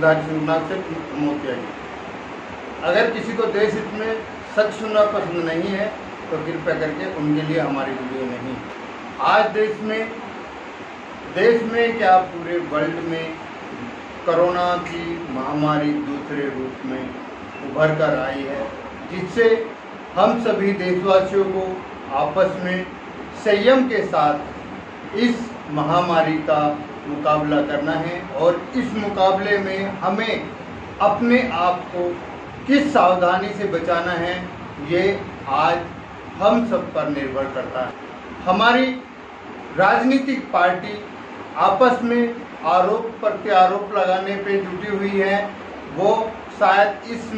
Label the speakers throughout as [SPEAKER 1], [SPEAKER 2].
[SPEAKER 1] निर्धारित श्रृंखला से मौत आई। अगर किसी को देश हित में सच सुनना पसंद नहीं है तो कृपया करके उनके लिए हमारी वीडियो नहीं। आज देश में क्या पूरे वर्ल्ड में कोरोना की महामारी दूसरे रूप में उभर कर आई है, जिससे हम सभी देशवासियों को आपस में संयम के साथ इस महामारी का मुकाबला करना है और इस मुकाबले में हमें अपने आप को किस सावधानी से बचाना है, ये आज हम सब पर निर्भर करता है। हमारी राजनीतिक पार्टी आपस में आरोप प्रत्यारोप लगाने पे जुटी हुई है। वो शायद इस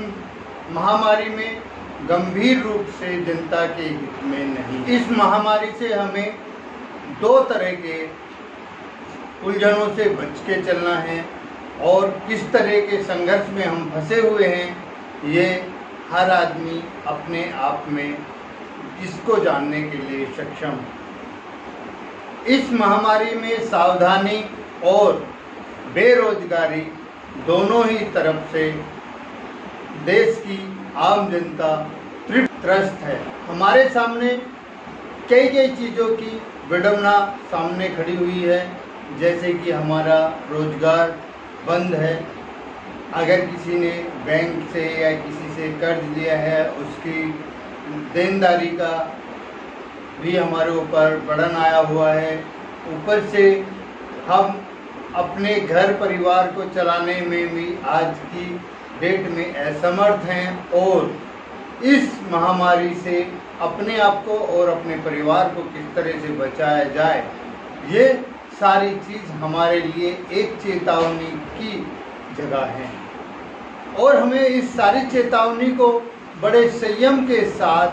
[SPEAKER 1] महामारी में गंभीर रूप से जनता के हित में नहीं। इस महामारी से हमें दो तरह के उलझनों से बच के चलना है और किस तरह के संघर्ष में हम फंसे हुए हैं, ये हर आदमी अपने आप में इसको जानने के लिए सक्षम है। इस महामारी में सावधानी और बेरोजगारी दोनों ही तरफ से देश की आम जनता त्रस्त है। हमारे सामने कई चीज़ों की विडंबना सामने खड़ी हुई है, जैसे कि हमारा रोजगार बंद है। अगर किसी ने बैंक से या किसी से कर्ज लिया है, उसकी देनदारी का भी हमारे ऊपर burden आया हुआ है। ऊपर से हम अपने घर परिवार को चलाने में भी आज की डेट में असमर्थ हैं और इस महामारी से अपने आप को और अपने परिवार को किस तरह से बचाया जाए, ये सारी चीज़ हमारे लिए एक चेतावनी की जगह है और हमें इस सारी चेतावनी को बड़े संयम के साथ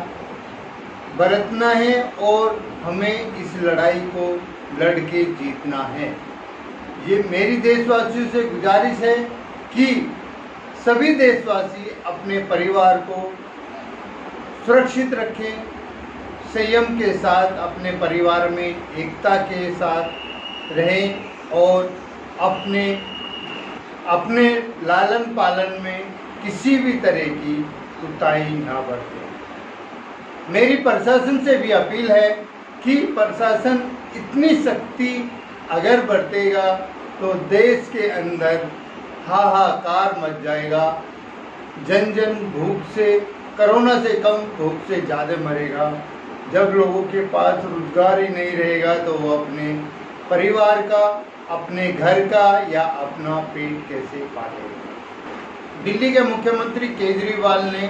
[SPEAKER 1] बरतना है और हमें इस लड़ाई को लड़ के जीतना है। ये मेरी देशवासियों से गुजारिश है कि सभी देशवासी अपने परिवार को सुरक्षित रखें, संयम के साथ अपने परिवार में एकता के साथ रहें और अपने लालन पालन में किसी भी तरह की कोताही ना बरतें। मेरी प्रशासन से भी अपील है कि प्रशासन इतनी सख्ती अगर बरतेगा तो देश के अंदर हाहाकार मच जाएगा। जन भूख से, कोरोना से कम भूख से ज़्यादा मरेगा। जब लोगों के पास रोजगार ही नहीं रहेगा तो वो अपने परिवार का, अपने घर का या अपना पेट कैसे पालेगा। दिल्ली के मुख्यमंत्री केजरीवाल ने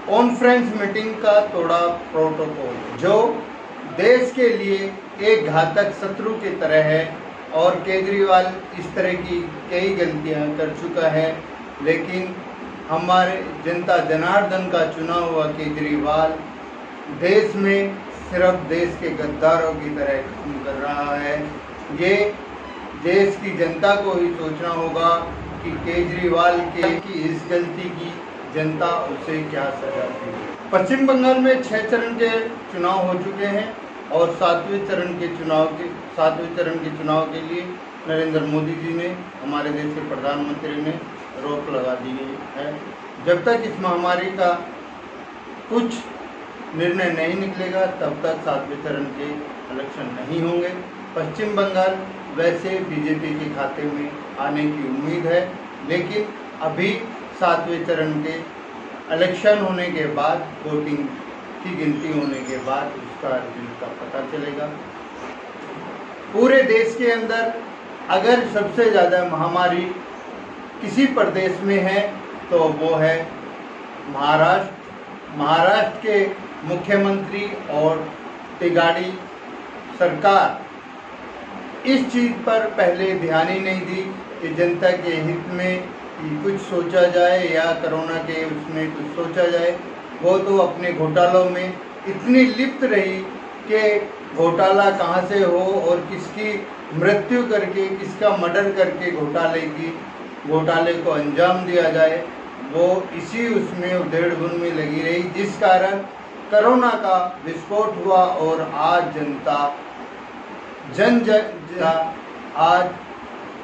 [SPEAKER 1] कॉन्फ्रेंस मीटिंग का तोड़ा प्रोटोकॉल, जो देश के लिए एक घातक शत्रु की तरह है और केजरीवाल इस तरह की कई गलतियां कर चुका है, लेकिन हमारे जनता जनार्दन का चुना हुआ केजरीवाल देश में सिर्फ देश के गद्दारों की तरह काम कर रहा है। ये देश की जनता को ही सोचना होगा कि केजरीवाल की इस गलती की जनता उसे क्या सजा देगी। पश्चिम बंगाल में 6 चरण के चुनाव हो चुके हैं और 7वें चरण के चुनाव के लिए नरेंद्र मोदी जी ने, हमारे देश के प्रधानमंत्री ने रोक लगा दी है। जब तक इस महामारी का कुछ निर्णय नहीं निकलेगा तब तक 7वें चरण के इलेक्शन नहीं होंगे। पश्चिम बंगाल वैसे बीजेपी के खाते में आने की उम्मीद है, लेकिन अभी 7वें चरण के इलेक्शन होने के बाद, वोटिंग की गिनती होने के बाद उसका रिजल्ट का पता चलेगा। पूरे देश के अंदर अगर सबसे ज़्यादा महामारी किसी प्रदेश में है तो वो है महाराष्ट्र के मुख्यमंत्री और तिगाड़ी सरकार इस चीज़ पर पहले ध्यान ही नहीं दी कि जनता के हित में कुछ सोचा जाए या कोरोना के उसमें कुछ सोचा जाए। वो तो अपने घोटालों में इतनी लिप्त रही कि घोटाला कहाँ से हो और किसकी मृत्यु करके, किसका मर्डर करके घोटाले को अंजाम दिया जाए, वो इसी उसमें उधेड़-बुन में लगी रही, जिस कारण कोरोना का विस्फोट हुआ और आज जनता आज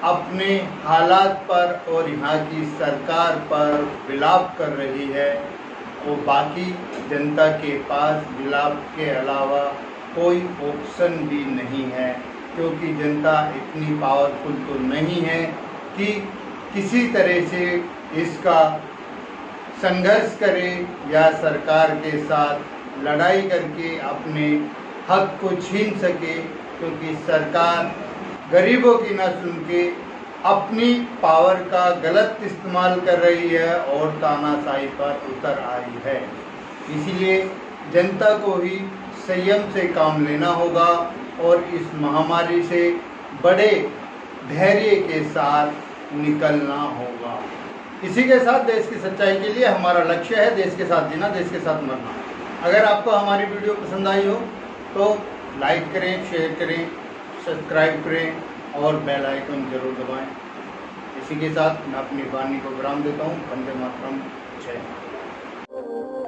[SPEAKER 1] अपने हालात पर और यहाँ की सरकार पर विलाप कर रही है और बाकी जनता के पास विलाप के अलावा कोई ऑप्शन भी नहीं है, क्योंकि जनता इतनी पावरफुल तो नहीं है कि किसी तरह से इसका संघर्ष करे या सरकार के साथ लड़ाई करके अपने हक को छीन सके, क्योंकि सरकार गरीबों की न सुन के अपनी पावर का गलत इस्तेमाल कर रही है और तानाशाही पर उतर आई है। इसीलिए जनता को ही संयम से काम लेना होगा और इस महामारी से बड़े धैर्य के साथ निकलना होगा। इसी के साथ देश की सच्चाई के लिए हमारा लक्ष्य है देश के साथ जीना, देश के साथ मरना। अगर आपको हमारी वीडियो पसंद आई हो तो लाइक करें, शेयर करें, सब्सक्राइब करें और बेल आइकन जरूर दबाएं। इसी के साथ मैं अपनी वाणी को विराम देता हूँ। वंदे मातरम। जय हिंद।